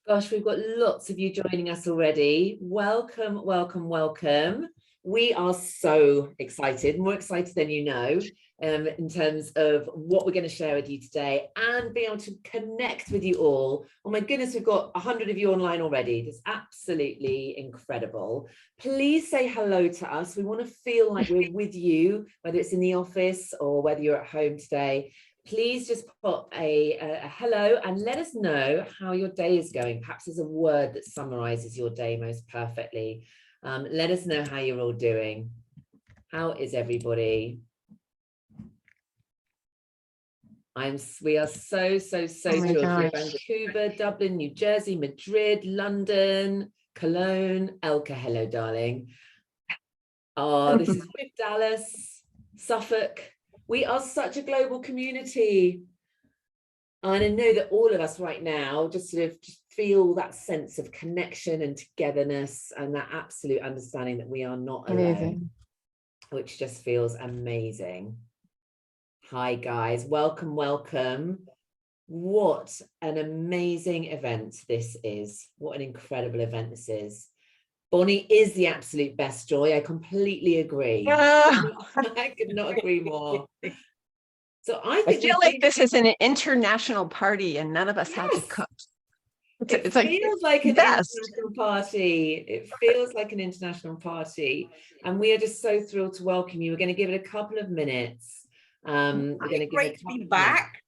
Gosh, we've got lots of you joining us already. Welcome, welcome, welcome. We are so excited, more excited than you know, in terms of what we're going to share with you today and be able to connect with you all. Oh my goodness, we've got 100 of you online already. That's absolutely incredible. Please say hello to us. We want to feel like we're with you, whether it's in the office or whether you're at home today. Please just put a hello and let us know how your day is going. Perhaps there's a word that summarizes your day most perfectly. Let us know how you're all doing. How is everybody? We are so thrilled. Vancouver, Dublin, New Jersey, Madrid, London, Cologne. Elka, hello, darling. Oh, this is Dallas, Suffolk. We are such a global community. And I know that all of us right now just sort of feel that sense of connection and togetherness and that absolute understanding that we are not alone, which just feels amazing. Hi, guys. Welcome, welcome. What an amazing event this is. What an incredible event this is. Bonnie is the absolute best, Joy. I completely agree. I could not agree more. So I feel like this is an international party and none of us had to cook. It feels like an international party. It feels like an international party. And we are just so thrilled to welcome you. We're going to give it a couple of minutes. We're going to great to be back.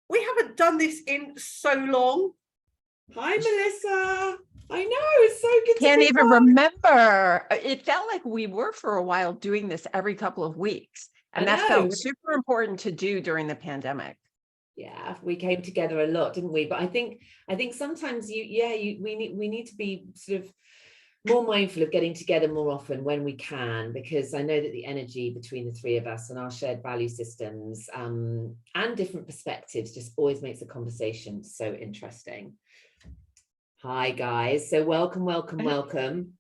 We haven't done this in so long. Hi, Melissa. I know, it's so good. Can't even remember. It felt like we were for a while doing this every couple of weeks. And that felt super important to do during the pandemic. Yeah, we came together a lot, didn't we? But I think sometimes we need to be sort of more mindful of getting together more often when we can, because I know that the energy between the three of us and our shared value systems and different perspectives just always makes the conversation so interesting. Hi, guys. So welcome. Melissa, welcome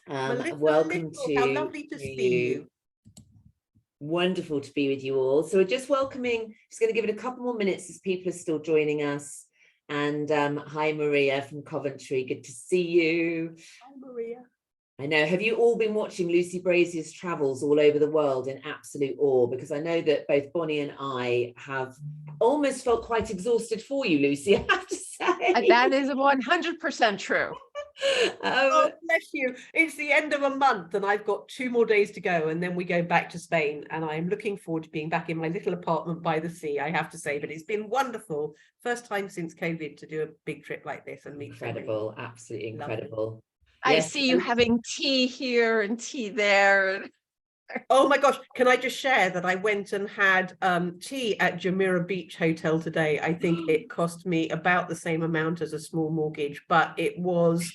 how lovely to see you. Wonderful to be with you all. So we're just welcoming, just going to give it a couple more minutes as people are still joining us. And hi, Maria from Coventry. Good to see you. Hi, Maria. I know. Have you all been watching Lucy Brazier's travels all over the world in absolute awe? Because I know that both Bonnie and I have almost felt quite exhausted for you, Lucy, I have to say. That is 100% true. Oh, bless you. It's the end of a month and I've got 2 more days to go and then we go back to Spain, and I'm looking forward to being back in my little apartment by the sea, I have to say. But it's been wonderful. First time since COVID to do a big trip like this and meet. Incredible, absolutely incredible. I see you having tea here and tea there. Oh my gosh, can I just share that I went and had tea at Jumeirah Beach Hotel today. I think it cost me about the same amount as a small mortgage, but it was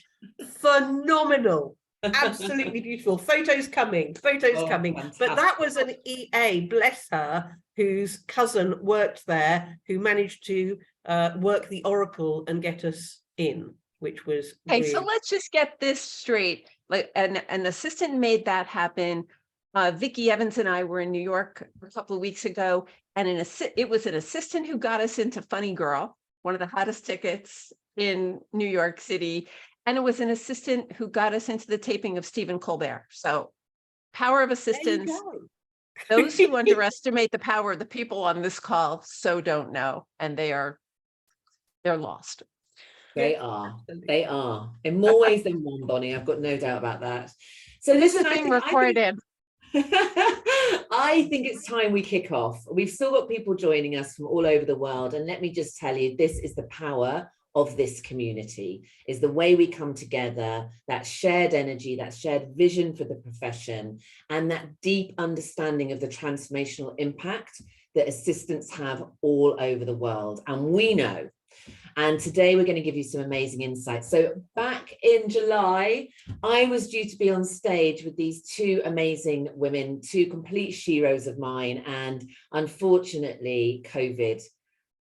phenomenal. Absolutely beautiful. Photos coming. Fantastic. But that was an EA, bless her, whose cousin worked there, who managed to work the Oracle and get us in, which was okay. So let's just get this straight. Like an assistant made that happen. Vicki Evans and I were in New York a couple of weeks ago, and it was an assistant who got us into Funny Girl, one of the hottest tickets in New York City. And it was an assistant who got us into the taping of Stephen Colbert. So power of assistance. Those who underestimate the power of the people on this call so don't know, and they're lost. They are in more ways than one, Bonnie. I've got no doubt about that. So listen, being recorded. I think it's time we kick off. We've still got people joining us from all over the world, and let me just tell you, this is the power of this community, is the way we come together, that shared energy, that shared vision for the profession, and that deep understanding of the transformational impact that assistants have all over the world. And we know. And today we're going to give you some amazing insights. So back in July, I was due to be on stage with these 2 amazing women, 2 complete sheroes of mine. And unfortunately, COVID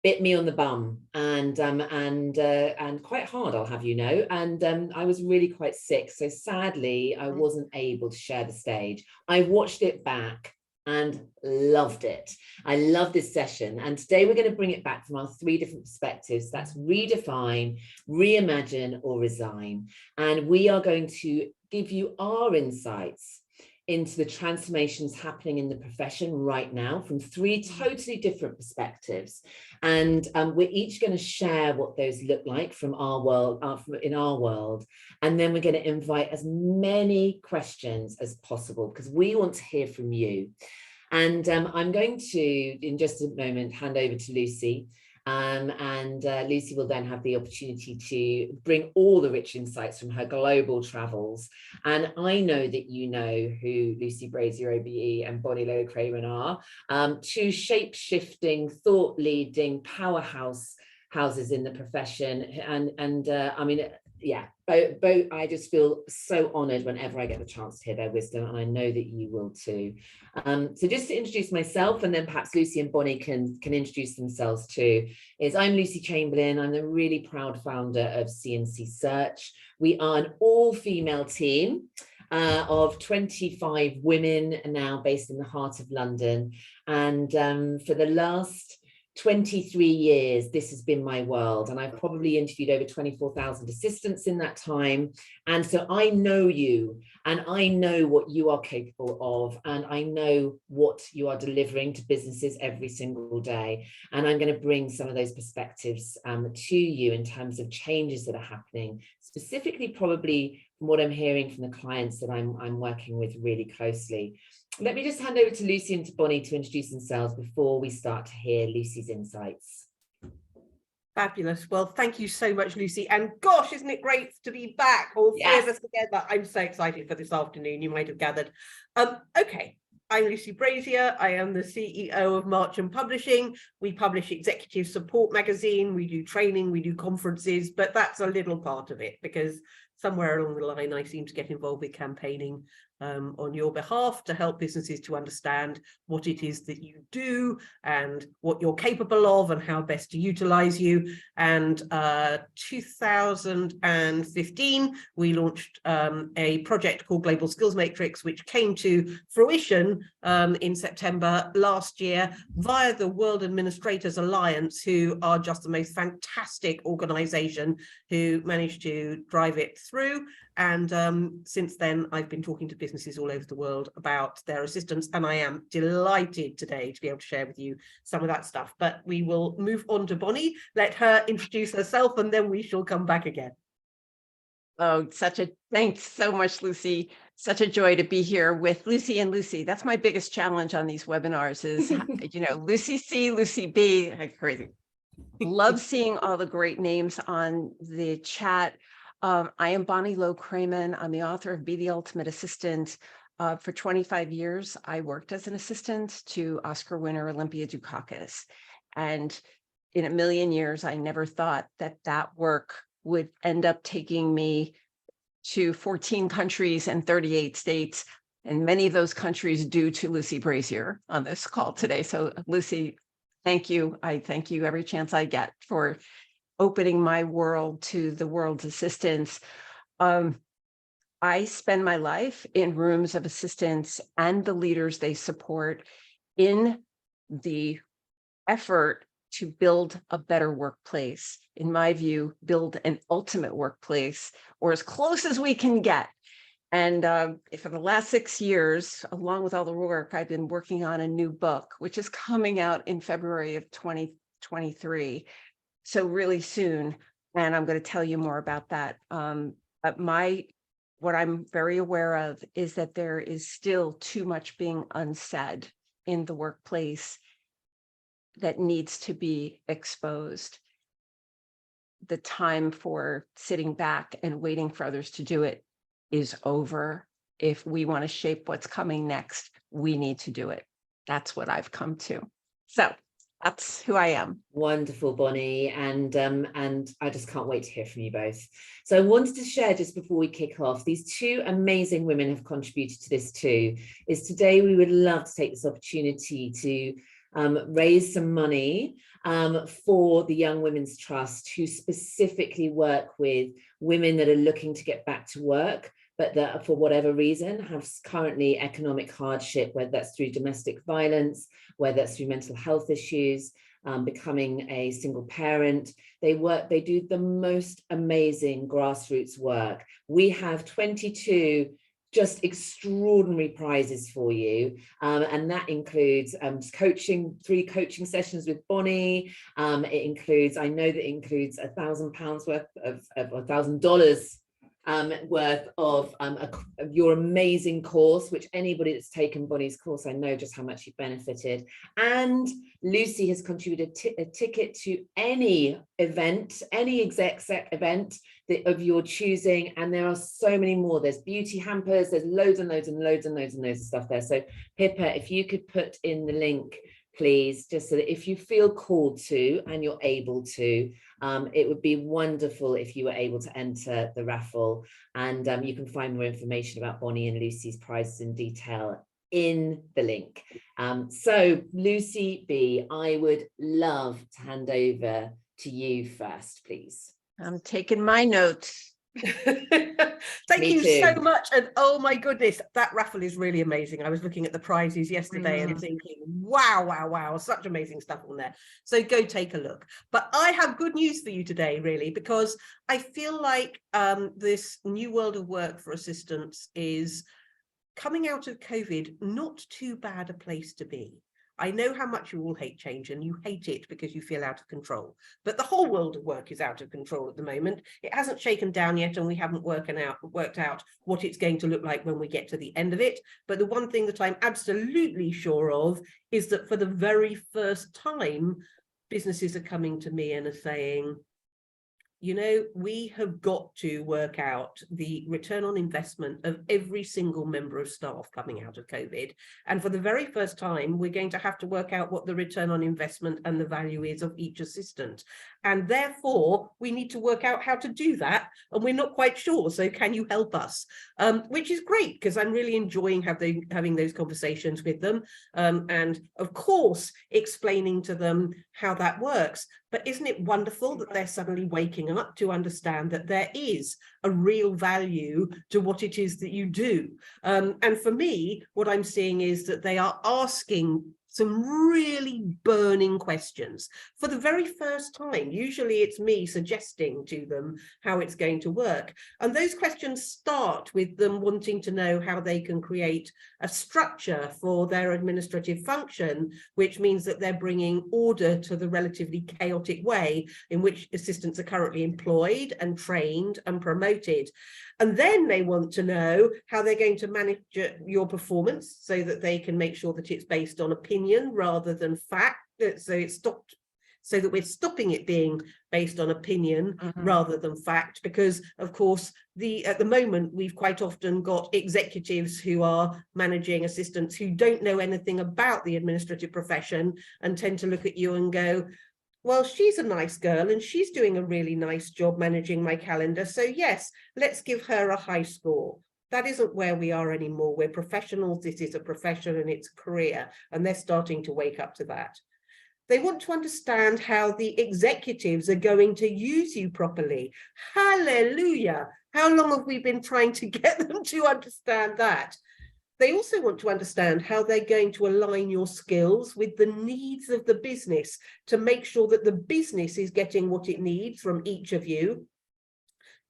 bit me on the bum and quite hard, I'll have you know. And I was really quite sick. So sadly, I wasn't able to share the stage. I watched it back and loved it. I love this session. And today we're going to bring it back from our 3 different perspectives. That's redefine, reimagine, or resign. And we are going to give you our insights into the transformations happening in the profession right now from 3 totally different perspectives. And we're each going to share what those look like from our world, in our world. And then we're going to invite as many questions as possible because we want to hear from you. And I'm going to, in just a moment, hand over to Lucy. Lucy will then have the opportunity to bring all the rich insights from her global travels. And I know that you know who Lucy Brazier OBE and Bonnie Low-Kramen are, 2 shape-shifting, thought-leading powerhouses in the profession. I mean, yeah, both I just feel so honored whenever I get the chance to hear their wisdom, and I know that you will too. So just to introduce myself, and then perhaps Lucy and Bonnie can introduce themselves too, is I'm Lucy Chamberlain. I'm the really proud founder of CNC Search. We are an all-female team of 25 women now based in the heart of London. And for the last 23 years, this has been my world, and I've probably interviewed over 24,000 assistants in that time. And so I know you, and I know what you are capable of, and I know what you are delivering to businesses every single day. And I'm going to bring some of those perspectives to you in terms of changes that are happening, specifically probably from what I'm hearing from the clients that I'm working with really closely. Let me just hand over to Lucy and to Bonnie to introduce themselves before we start to hear Lucy's insights. Fabulous. Well, thank you so much, Lucy. And gosh, isn't it great to be back, all 3 of us together. I'm so excited for this afternoon, you might have gathered. Okay, I'm Lucy Brazier. I am the CEO of March & Publishing. We publish executive support magazine. We do training, we do conferences, but that's a little part of it because somewhere along the line, I seem to get involved with campaigning on your behalf to help businesses to understand what it is that you do and what you're capable of and how best to utilize you. And 2015, we launched a project called Global Skills Matrix, which came to fruition in September last year via the World Administrators Alliance, who are just the most fantastic organization who managed to drive it through. And since then, I've been talking to businesses all over the world about their assistance, and I am delighted today to be able to share with you some of that stuff. But we will move on to Bonnie, let her introduce herself, and then we shall come back again. Oh, thanks so much, Lucy. Such a joy to be here with Lucy and Lucy. That's my biggest challenge on these webinars is, Lucy C, Lucy B, crazy. Love seeing all the great names on the chat. I am Bonnie Low-Kramen. I'm the author of Be the Ultimate Assistant. For 25 years, I worked as an assistant to Oscar winner Olympia Dukakis. And in a million years, I never thought that work would end up taking me to 14 countries and 38 states, and many of those countries due to Lucy Brazier on this call today. So Lucy, thank you. I thank you every chance I get for opening my world to the world's assistants. I spend my life in rooms of assistants and the leaders they support in the effort to build a better workplace. In my view, build an ultimate workplace, or as close as we can get. And for the last 6 years, along with all the work, I've been working on a new book, which is coming out in February of 2023. So really soon, and I'm going to tell you more about that. What I'm very aware of is that there is still too much being unsaid in the workplace that needs to be exposed. The time for sitting back and waiting for others to do it is over. If we want to shape what's coming next, we need to do it. That's what I've come to. So that's who I am. Wonderful, Bonnie, and I just can't wait to hear from you both. So I wanted to share just before we kick off, these 2 amazing women have contributed to this too, is today we would love to take this opportunity to raise some money for the Young Women's Trust, who specifically work with women that are looking to get back to work, but that for whatever reason have currently economic hardship, whether that's through domestic violence, whether that's through mental health issues, becoming a single parent. They do the most amazing grassroots work. We have 22 just extraordinary prizes for you, and that includes 3 coaching sessions with Bonnie. It includes, I know that it includes £1,000 worth of $1,000 worth of your amazing course, which anybody that's taken Bonnie's course, I know just how much you benefited. And Lucy has contributed a ticket to any event, any exec event of your choosing, and there are so many more. There's beauty hampers, there's loads and loads and loads and loads and loads of stuff there. So Pippa, if you could put in the link, please, just so that if you feel called to and you're able to, it would be wonderful if you were able to enter the raffle. And you can find more information about Bonnie and Lucy's prizes in detail in the link. So Lucy B, I would love to hand over to you first, please. I'm taking my notes. Thank you so much. And oh my goodness, that raffle is really amazing. I was looking at the prizes yesterday and thinking, wow, such amazing stuff on there. So go take a look. But I have good news for you today, really, because I feel like this new world of work for assistants is coming out of COVID, not too bad a place to be. I know how much you all hate change, and you hate it because you feel out of control. But the whole world of work is out of control at the moment. It hasn't shaken down yet, and we haven't worked out what it's going to look like when we get to the end of it. But the one thing that I'm absolutely sure of is that for the very first time, businesses are coming to me and are saying, you know, we have got to work out the return on investment of every single member of staff coming out of COVID. And for the very first time, we're going to have to work out what the return on investment and the value is of each assistant. And therefore, we need to work out how to do that. And we're not quite sure. So can you help us? Which is great, because I'm really enjoying having those conversations with them. And of course, explaining to them how that works. But isn't it wonderful that they're suddenly waking up to understand that there is a real value to what it is that you do? And for me, what I'm seeing is that they are asking some really burning questions for the very first time. Usually it's me suggesting to them how it's going to work. And those questions start with them wanting to know how they can create a structure for their administrative function, which means that they're bringing order to the relatively chaotic way in which assistants are currently employed and trained and promoted. And then they want to know how they're going to manage your performance so that they can make sure that it's based on opinion rather than fact. So that we're stopping it being based on opinion rather than fact, because of course at the moment we've quite often got executives who are managing assistants who don't know anything about the administrative profession and tend to look at you and go, well, she's a nice girl and she's doing a really nice job managing my calendar. So yes, let's give her a high score. That isn't where we are anymore. We're professionals. This is a profession and it's a career, and they're starting to wake up to that. They want to understand how the executives are going to use you properly. Hallelujah. How long have we been trying to get them to understand that? They also want to understand how they're going to align your skills with the needs of the business to make sure that the business is getting what it needs from each of you.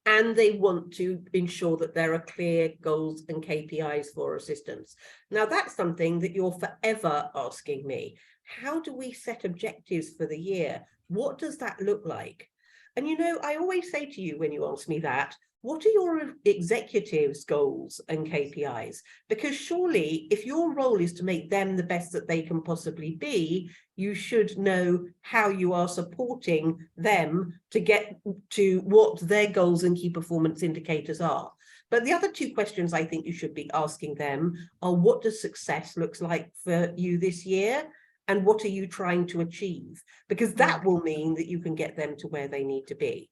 And they want to ensure that there are clear goals and KPIs for assistants. Now, that's something that you're forever asking me. How do we set objectives for the year? What does that look like? And, you know, I always say to you when you ask me that, what are your executives' goals and KPIs? Because surely if your role is to make them the best that they can possibly be, you should know how you are supporting them to get to what their goals and key performance indicators are. But the other two questions I think you should be asking them are, what does success look like for you this year? And what are you trying to achieve? Because that will mean that you can get them to where they need to be.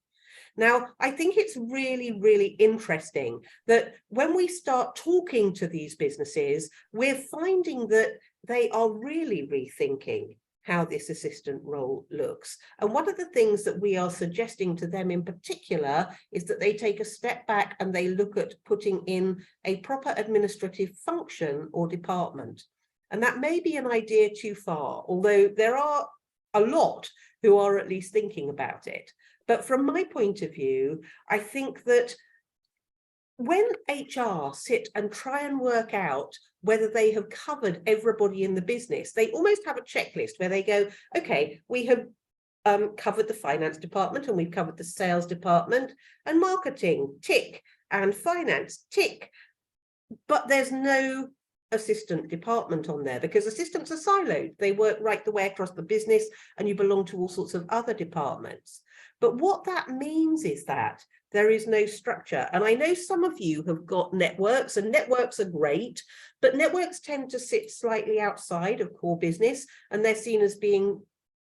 Now, I think it's really, really interesting that when we start talking to these businesses, we're finding that they are really rethinking how this assistant role looks. And one of the things that we are suggesting to them in particular is that they take a step back and they look at putting in a proper administrative function or department. And that may be an idea too far, although there are a lot who are at least thinking about it. But from my point of view, I think that when HR sit and try and work out whether they have covered everybody in the business, they almost have a checklist where they go, okay, we have covered the finance department and we've covered the sales department and marketing, tick, and finance, tick. But there's no assistant department on there because assistants are siloed. They work right the way across the business and you belong to all sorts of other departments. But what that means is that there is no structure. And I know some of you have got networks, and networks are great, but networks tend to sit slightly outside of core business, and they're seen as being,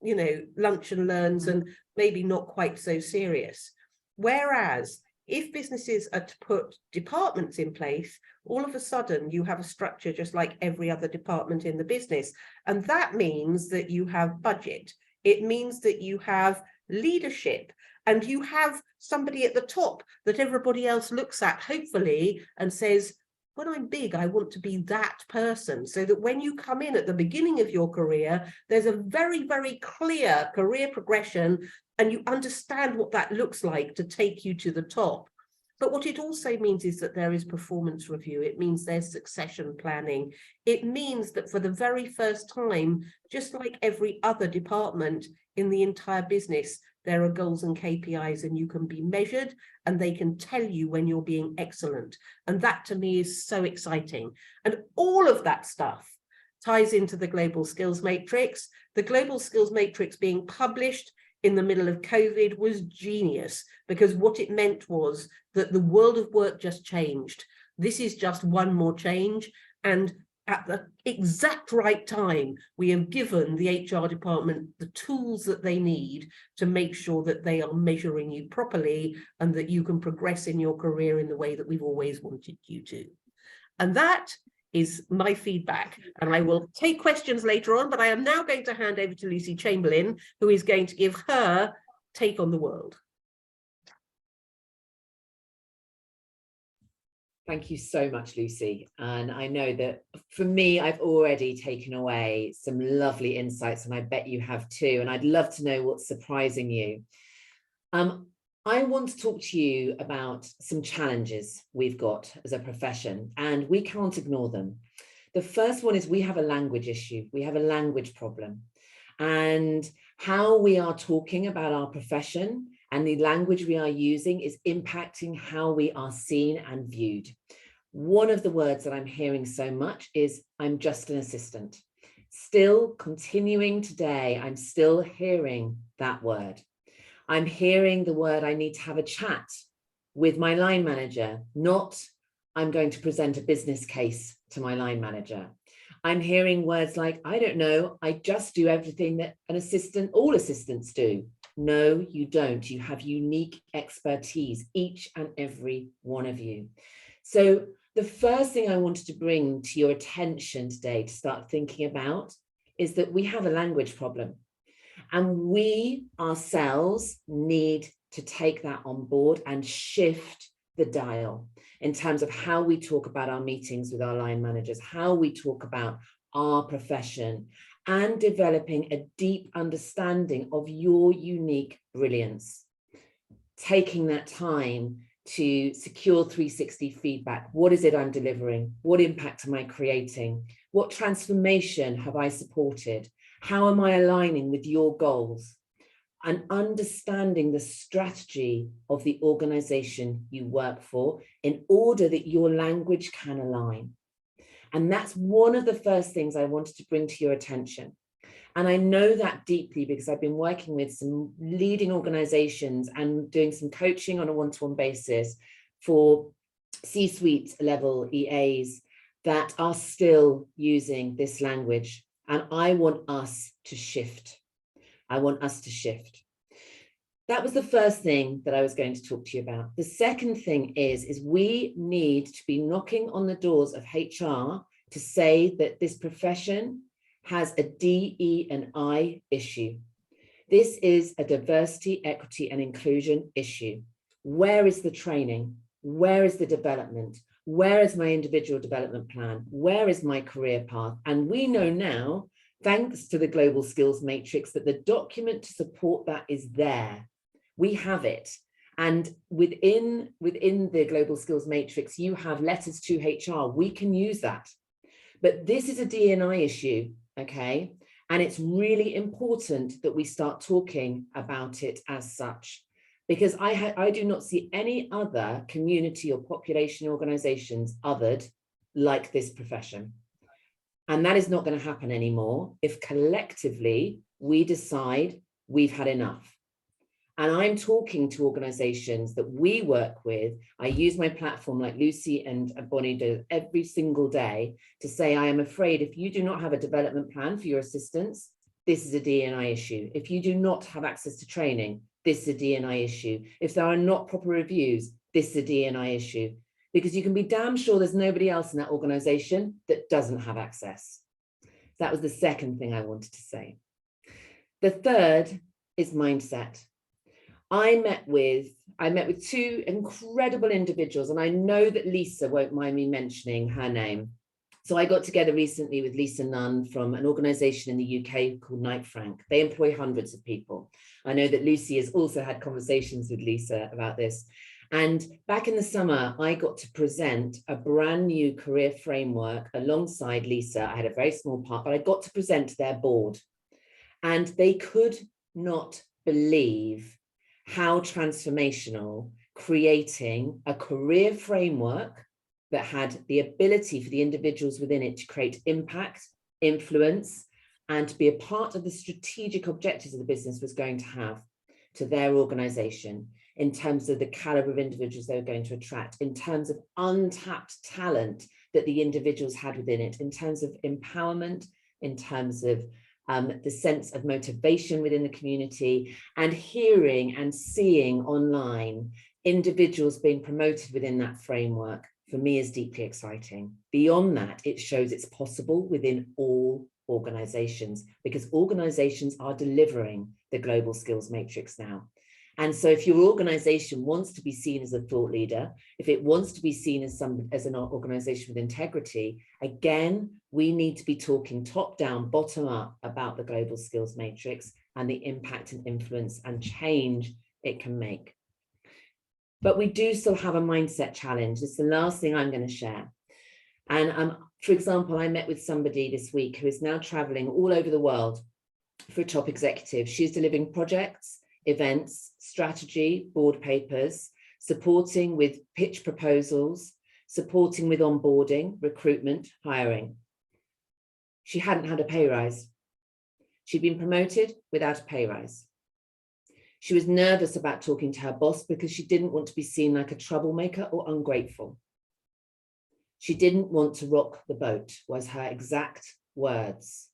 you know, lunch and learns and maybe not quite so serious. Whereas if businesses are to put departments in place, all of a sudden you have a structure just like every other department in the business. And that means that you have budget. It means that you have leadership, and you have somebody at the top that everybody else looks at, hopefully, and says, when I'm big, I want to be that person, so that when you come in at the beginning of your career, there's a very, very clear career progression, and you understand what that looks like to take you to the top. But what it also means is that there is performance review. It means there's succession planning. It means that for the very first time, just like every other department in the entire business, there are goals and KPIs, and you can be measured and they can tell you when you're being excellent. And that to me is so exciting. And all of that stuff ties into the Global Skills Matrix. The Global Skills Matrix being published in the middle of COVID was genius, because what it meant was that the world of work just changed. This is just one more change. And at the exact right time, we have given the HR department the tools that they need to make sure that they are measuring you properly and that you can progress in your career in the way that we've always wanted you to. And that is my feedback. And I will take questions later on, but I am now going to hand over to Lucy Chamberlain, who is going to give her take on the world. Thank you so much, Lucy. And I know that for me, I've already taken away some lovely insights, and I bet you have too. And I'd love to know what's surprising you. I want to talk to you about some challenges we've got as a profession, and we can't ignore them. The first one is we have a language issue. We have a language problem, and how we are talking about our profession and the language we are using is impacting how we are seen and viewed. One of the words that I'm hearing so much is, I'm just an assistant. Still continuing today, I'm still hearing that word. I'm hearing the word, I need to have a chat with my line manager, not I'm going to present a business case to my line manager. I'm hearing words like, I don't know, I just do everything that an assistant, all assistants do. No, you don't. You have unique expertise, each and every one of you. So the first thing I wanted to bring to your attention today to start thinking about is that we have a language problem, and we ourselves need to take that on board and shift the dial in terms of how we talk about our meetings with our line managers, how we talk about our profession, and developing a deep understanding of your unique brilliance. Taking that time to secure 360 feedback. What is it I'm delivering? What impact am I creating? What transformation have I supported? How am I aligning with your goals? And understanding the strategy of the organization you work for in order that your language can align. And that's one of the first things I wanted to bring to your attention. And I know that deeply because I've been working with some leading organizations and doing some coaching on a one-to-one basis for C-suite level EAs that are still using this language. And I want us to shift. I want us to shift. That was the first thing that I was going to talk to you about. The second thing is we need to be knocking on the doors of HR to say that this profession has a DE&I issue. This is a diversity, equity, and inclusion issue. Where is the training? Where is the development? Where is my individual development plan? Where is my career path? And we know now, thanks to the Global Skills Matrix, that the document to support that is there. We have it. And within the Global Skills Matrix, you have letters to HR. We can use that. But this is a D&I issue, okay? And it's really important that we start talking about it as such, because I do not see any other community or population organizations othered like this profession. And that is not going to happen anymore if collectively we decide we've had enough. And I'm talking to organizations that we work with. I use my platform like Lucy and Bonnie do every single day to say, I am afraid if you do not have a development plan for your assistants, this is a D&I issue. If you do not have access to training, this is a D&I issue. If there are not proper reviews, this is a D&I issue. Because you can be damn sure there's nobody else in that organization that doesn't have access. That was the second thing I wanted to say. The third is mindset. I met with two incredible individuals, and I know that Lisa won't mind me mentioning her name. So I got together recently with Lisa Nunn from an organization in the UK called Knight Frank. They employ hundreds of people. I know that Lucy has also had conversations with Lisa about this. And back in the summer, I got to present a brand new career framework alongside Lisa. I had a very small part, but I got to present to their board. And they could not believe how transformational creating a career framework that had the ability for the individuals within it to create impact, influence, and to be a part of the strategic objectives of the business was going to have to their organization in terms of the caliber of individuals they were going to attract, in terms of untapped talent that the individuals had within it, in terms of empowerment, in terms of the sense of motivation within the community, and hearing and seeing online individuals being promoted within that framework, for me, is deeply exciting. Beyond that, it shows it's possible within all organizations, because organizations are delivering the global skills matrix now. And so if your organization wants to be seen as a thought leader, if it wants to be seen as an organization with integrity, again, we need to be talking top down, bottom up about the global skills matrix and the impact and influence and change it can make. But we do still have a mindset challenge. It's the last thing I'm going to share. And for example, I met with somebody this week who is now traveling all over the world for a top executive. She's delivering projects, events, strategy, board papers, supporting with pitch proposals, supporting with onboarding, recruitment, hiring. She hadn't had a pay rise. She'd been promoted without a pay rise. She was nervous about talking to her boss because she didn't want to be seen like a troublemaker or ungrateful. She didn't want to rock the boat, was her exact words.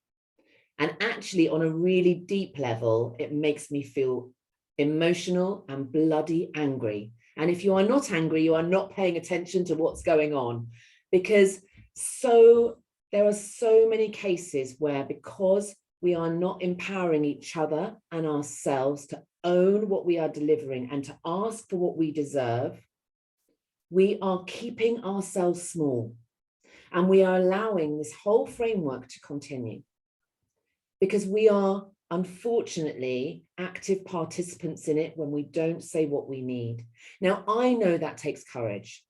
And actually, on a really deep level, it makes me feel emotional and bloody angry. And if you are not angry, you are not paying attention to what's going on, because there are so many cases where, because we are not empowering each other and ourselves to own what we are delivering and to ask for what we deserve, we are keeping ourselves small, and we are allowing this whole framework to continue, because we are unfortunately active participants in it when we don't say what we need. Now, I know that takes courage,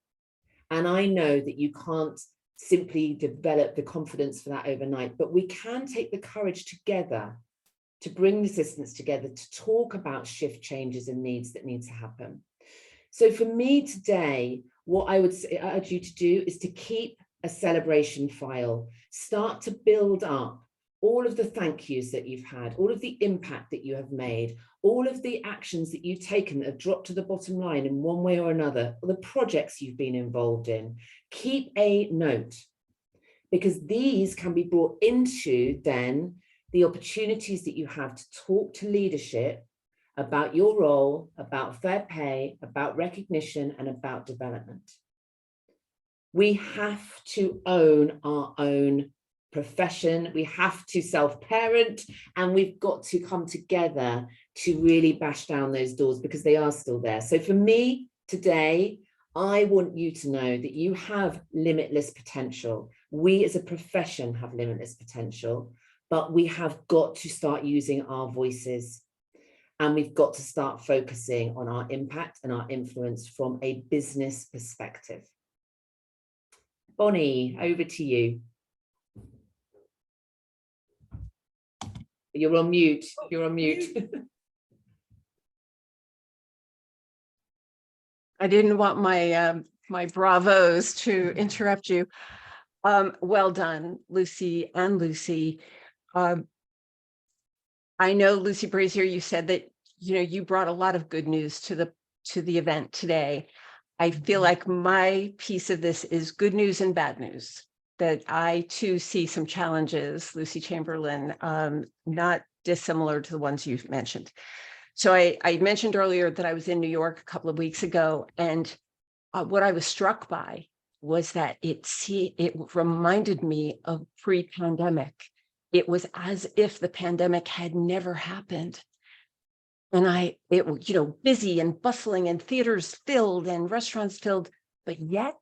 and I know that you can't simply develop the confidence for that overnight, but we can take the courage together to bring the assistants together to talk about shift changes and needs that need to happen. So for me today, what I would urge you to do is to keep a celebration file, start to build up all of the thank yous that you've had, all of the impact that you have made, all of the actions that you've taken that have dropped to the bottom line in one way or another, or the projects you've been involved in. Keep a note, because these can be brought into then the opportunities that you have to talk to leadership about your role, about fair pay, about recognition, and about development. We have to own our own profession. We have to self-parent, and we've got to come together to really bash down those doors, because they are still there. So for me today, I want you to know that you have limitless potential. We as a profession have limitless potential, but we have got to start using our voices, and we've got to start focusing on our impact and our influence from a business perspective. Bonnie, over to you. You're on mute. You're on mute. I didn't want my my bravos to interrupt you. Well done, Lucy and Lucy. I know, Lucy Brazier, you said that you brought a lot of good news to the event today. I feel like my piece of this is good news and bad news. That I too see some challenges, Lucy Chamberlain, not dissimilar to the ones you've mentioned. So I mentioned earlier that I was in New York a couple of weeks ago, and what I was struck by was that it reminded me of pre-pandemic. It was as if the pandemic had never happened. And it busy and bustling and theaters filled and restaurants filled, but yet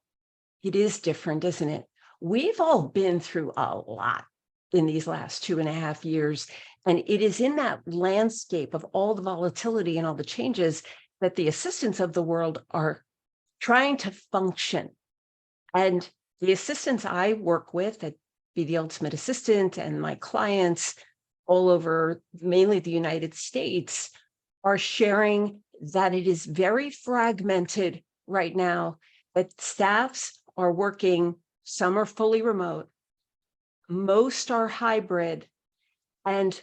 it is different, isn't it? We've all been through a lot in these last 2.5 years. And it is in that landscape of all the volatility and all the changes that the assistants of the world are trying to function. And the assistants I work with at Be the Ultimate Assistant and my clients all over, mainly the United States, are sharing that it is very fragmented right now, that staffs are working, some are fully remote, most are hybrid, and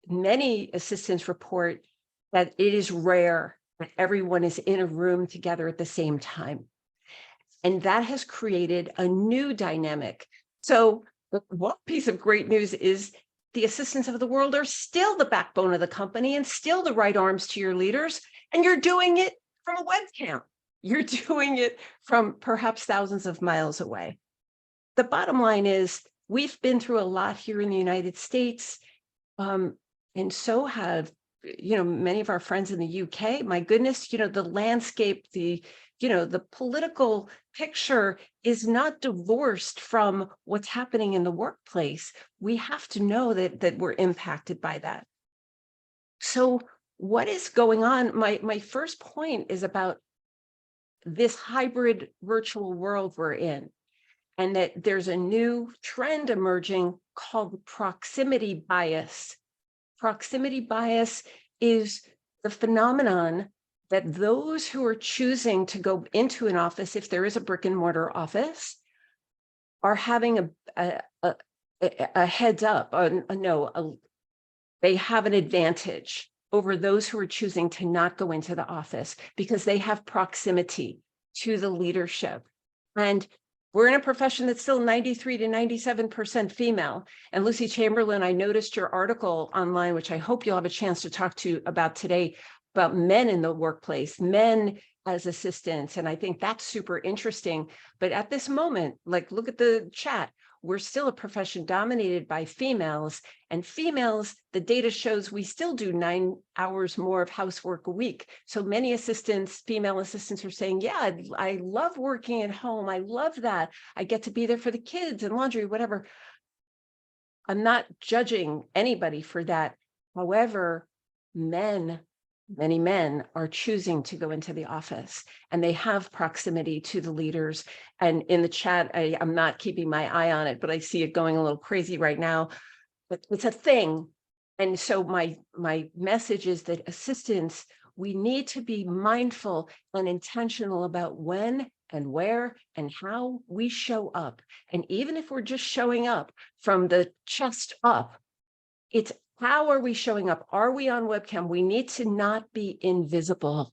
many assistants report that it is rare that everyone is in a room together at the same time. And that has created a new dynamic. So one piece of great news is the assistants of the world are still the backbone of the company and still the right arms to your leaders. And you're doing it from a webcam. You're doing it from perhaps thousands of miles away. The bottom line is we've been through a lot here in the United States. And so have, many of our friends in the UK. My goodness, the landscape, the political picture is not divorced from what's happening in the workplace. We have to know that we're impacted by that. So what is going on? My first point is about this hybrid virtual world we're in, and that there's a new trend emerging called proximity bias. Proximity bias is the phenomenon that those who are choosing to go into an office, if there is a brick and mortar office, are having a heads up. They have an advantage over those who are choosing to not go into the office because they have proximity to the leadership. And we're in a profession that's still 93 to 97% female. And Lucy Chamberlain, I noticed your article online, which I hope you'll have a chance to talk to about today, about men in the workplace, men as assistants. And I think that's super interesting. But at this moment, look at the chat. We're still a profession dominated by females, and females, the data shows we still do 9 hours more of housework a week. So many assistants, female assistants, are saying, yeah, I love working at home. I love that. I get to be there for the kids and laundry, whatever. I'm not judging anybody for that. However, many men are choosing to go into the office, and they have proximity to the leaders. And in the chat, I'm not keeping my eye on it, but I see it going a little crazy right now. But it's a thing. And so my message is that assistants, we need to be mindful and intentional about when and where and how we show up. And even if we're just showing up from the chest up, it's how are we showing up? Are we on webcam? We need to not be invisible.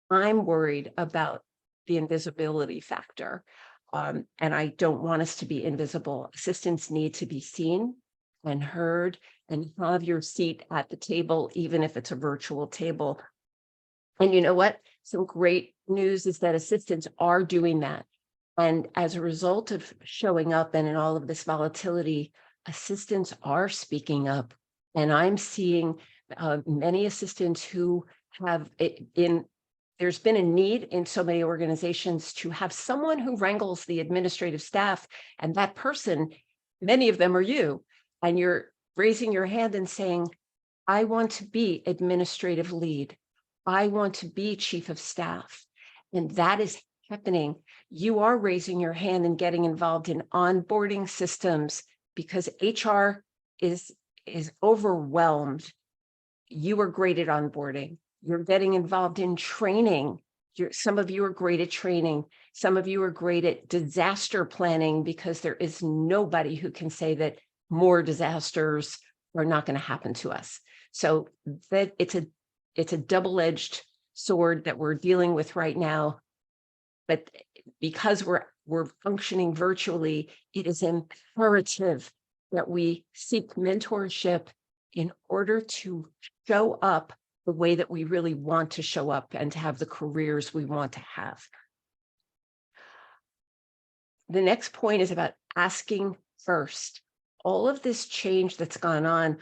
I'm worried about the invisibility factor. And I don't want us to be invisible. Assistants need to be seen and heard and have your seat at the table, even if it's a virtual table. And you know what? Some great news is that assistants are doing that. And as a result of showing up and in all of this volatility, assistants are speaking up, and I'm seeing many assistants who have there's been a need in so many organizations to have someone who wrangles the administrative staff, and that person, many of them are you, and you're raising your hand and saying, I want to be administrative lead. I want to be chief of staff. And that is happening. You are raising your hand and getting involved in onboarding systems because HR is overwhelmed. You are great at onboarding. You're getting involved in training. Some of you are great at training. Some of you are great at disaster planning because there is nobody who can say that more disasters are not going to happen to us. So that it's a double-edged sword that we're dealing with right now. But because we're functioning virtually, it is imperative that we seek mentorship in order to show up the way that we really want to show up and to have the careers we want to have. The next point is about asking first. All of this change that's gone on,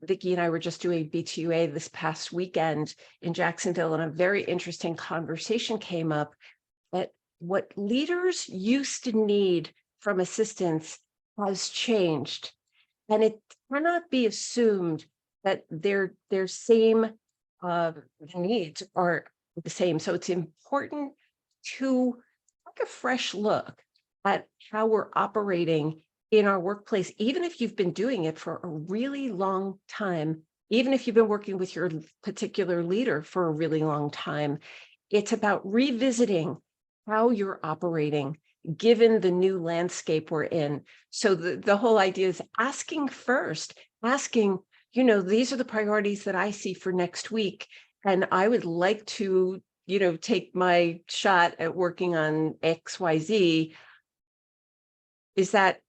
Vicki and I were just doing B2A this past weekend in Jacksonville, and a very interesting conversation came up that what leaders used to need from assistants has changed. And it cannot be assumed that their same needs are the same. So it's important to take a fresh look at how we're operating in our workplace, even if you've been doing it for a really long time, even if you've been working with your particular leader for a really long time. It's about revisiting how you're operating given the new landscape we're in. So the whole idea is asking first, these are the priorities that I see for next week. And I would like to, take my shot at working on XYZ. Is that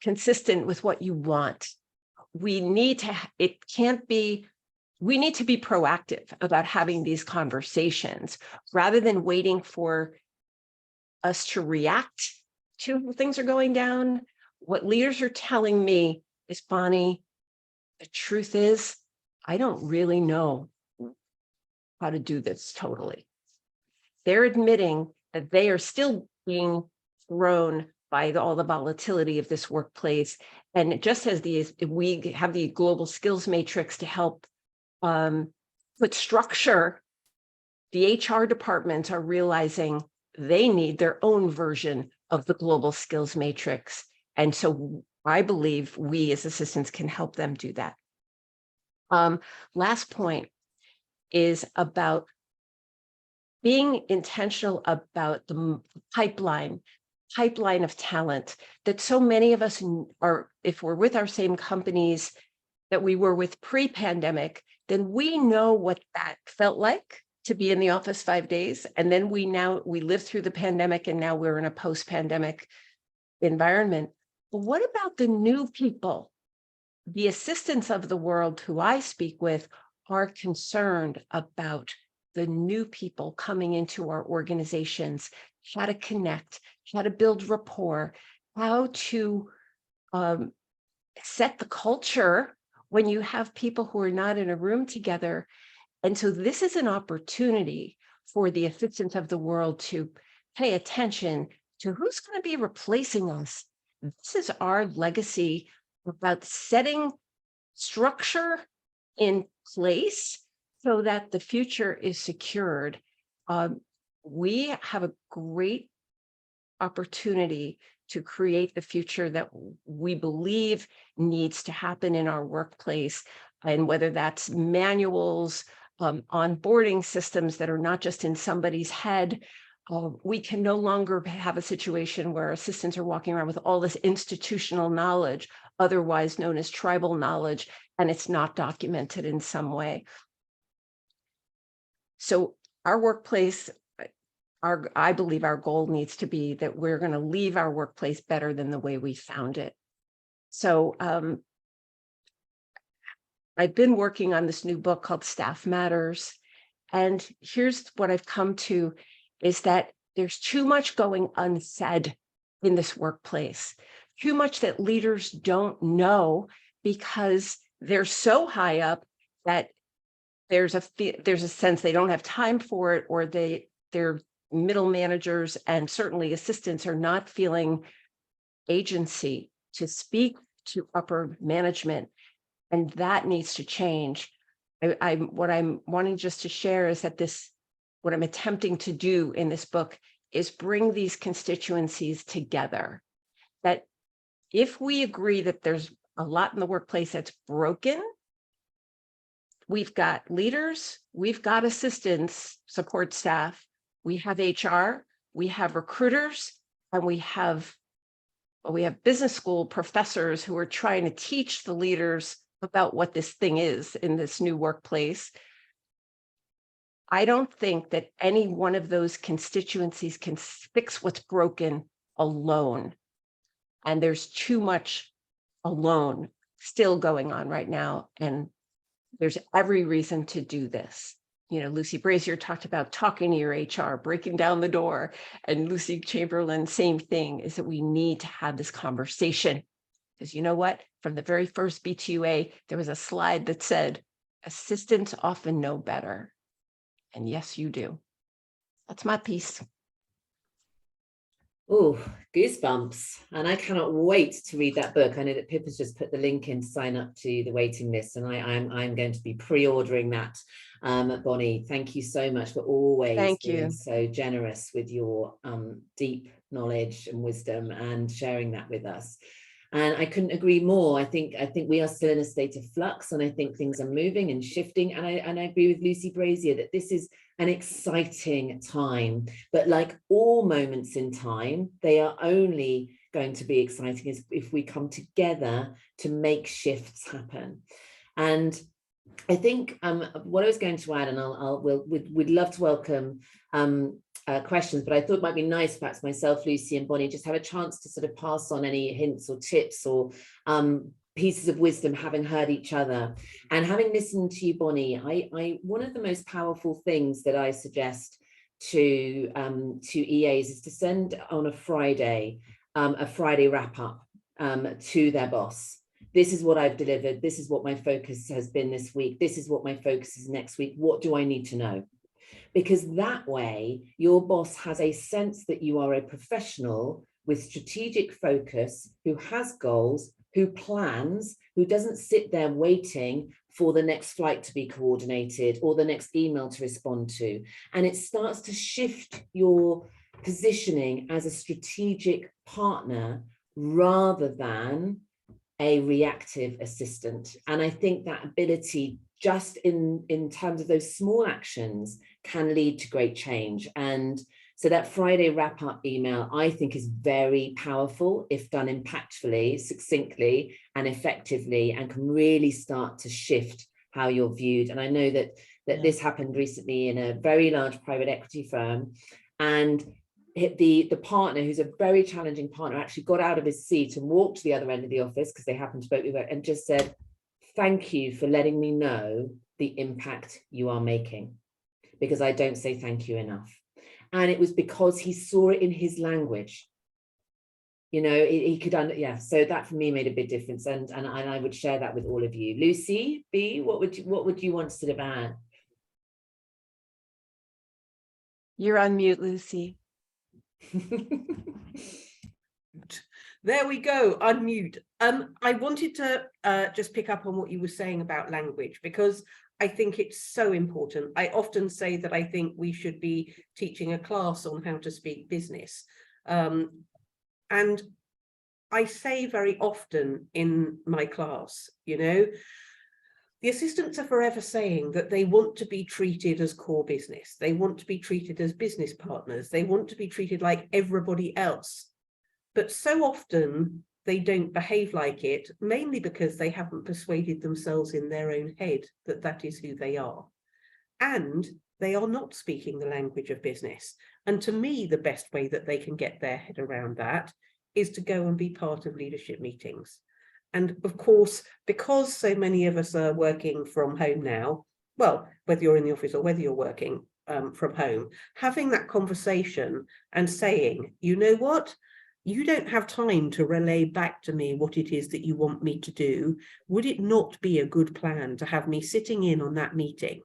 consistent with what you want? We need to be proactive about having these conversations rather than waiting for us to react to when things are going down. What leaders are telling me is, Bonnie, the truth is, I don't really know how to do this totally. They're admitting that they are still being thrown by all the volatility of this workplace. And just as we have the global skills matrix to help put structure, the HR departments are realizing they need their own version of the global skills matrix. And so I believe we as assistants can help them do that. Last point is about being intentional about the pipeline of talent that so many of us are, if we're with our same companies that we were with pre-pandemic, then we know what that felt like to be in the office 5 days. And then we lived through the pandemic, and now we're in a post-pandemic environment. But what about the new people? The assistants of the world who I speak with are concerned about the new people coming into our organizations, how to connect, how to build rapport, how to set the culture when you have people who are not in a room together. And so this is an opportunity for the assistants of the world to pay attention to who's going to be replacing us. This is our legacy about setting structure in place so that the future is secured. We have a great opportunity to create the future that we believe needs to happen in our workplace. And whether that's manuals, onboarding systems that are not just in somebody's head, we can no longer have a situation where assistants are walking around with all this institutional knowledge, otherwise known as tribal knowledge, and it's not documented in some way. So our workplace, I believe our goal needs to be that we're going to leave our workplace better than the way we found it. So I've been working on this new book called Staff Matters. And here's what I've come to is that there's too much going unsaid in this workplace. too much that leaders don't know because they're so high up that there's a sense they don't have time for it, or their middle managers and certainly assistants are not feeling agency to speak to upper management, and that needs to change. What I'm wanting just to share is that what I'm attempting to do in this book is bring these constituencies together. That if we agree that there's a lot in the workplace that's broken, we've got leaders, we've got assistants, support staff, we have HR, we have recruiters, and we have business school professors who are trying to teach the leaders about what this thing is in this new workplace. I don't think that any one of those constituencies can fix what's broken alone. And there's too much alone still going on right now. And there's every reason to do this. You know, Lucy Brazier talked about talking to your HR, breaking down the door. And Lucy Chamberlain, same thing, is that we need to have this conversation. Because you know what? From the very first B2A, there was a slide that said, assistants often know better. And yes, you do. That's my piece. Oh, goosebumps. And I cannot wait to read that book. I know that Pip has just put the link in to sign up to the waiting list, and I'm going to be pre-ordering that. Bonnie, thank you so much for always being so generous with your deep knowledge and wisdom and sharing that with us. And I couldn't agree more. I think we are still in a state of flux, and I think things are moving and shifting. And I agree with Lucy Brazier that this is an exciting time. But like all moments in time, they are only going to be exciting if we come together to make shifts happen. And I think what I was going to add, and we'd love to welcome questions, but I thought it might be nice, perhaps myself, Lucy and Bonnie, just have a chance to sort of pass on any hints or tips or pieces of wisdom, having heard each other. And having listened to you, Bonnie, I one of the most powerful things that I suggest to EAs is to send on a Friday wrap-up to their boss. This is what I've delivered. This is what my focus has been this week. This is what my focus is next week. What do I need to know? Because that way, your boss has a sense that you are a professional with strategic focus, who has goals, who plans, who doesn't sit there waiting for the next flight to be coordinated or the next email to respond to. And it starts to shift your positioning as a strategic partner rather than a reactive assistant. And I think that ability, just in terms of those small actions, can lead to great change. And so that Friday wrap-up email, I think, is very powerful if done impactfully, succinctly, and effectively, and can really start to shift how you're viewed. And I know that this happened recently in a very large private equity firm, and the partner, who's a very challenging partner, actually got out of his seat and walked to the other end of the office because they happened to both be there, and just said, "Thank you for letting me know the impact you are making, because I don't say thank you enough." And it was because he saw it in his language. You know, he could, so that for me made a big difference. And I would share that with all of you. Lucy B, what would you want to sort of add? You're on mute, Lucy. There we go, unmute. I wanted to just pick up on what you were saying about language, because I think it's so important. I often say that I think we should be teaching a class on how to speak business. And I say very often in my class, you know, the assistants are forever saying that they want to be treated as core business. They want to be treated as business partners. They want to be treated like everybody else. But so often they don't behave like it, mainly because they haven't persuaded themselves in their own head that that is who they are. And they are not speaking the language of business. And to me, the best way that they can get their head around that is to go and be part of leadership meetings. And of course, because so many of us are working from home now, well, whether you're in the office or whether you're working from home, having that conversation and saying, you know what, you don't have time to relay back to me what it is that you want me to do. Would it not be a good plan to have me sitting in on that meeting?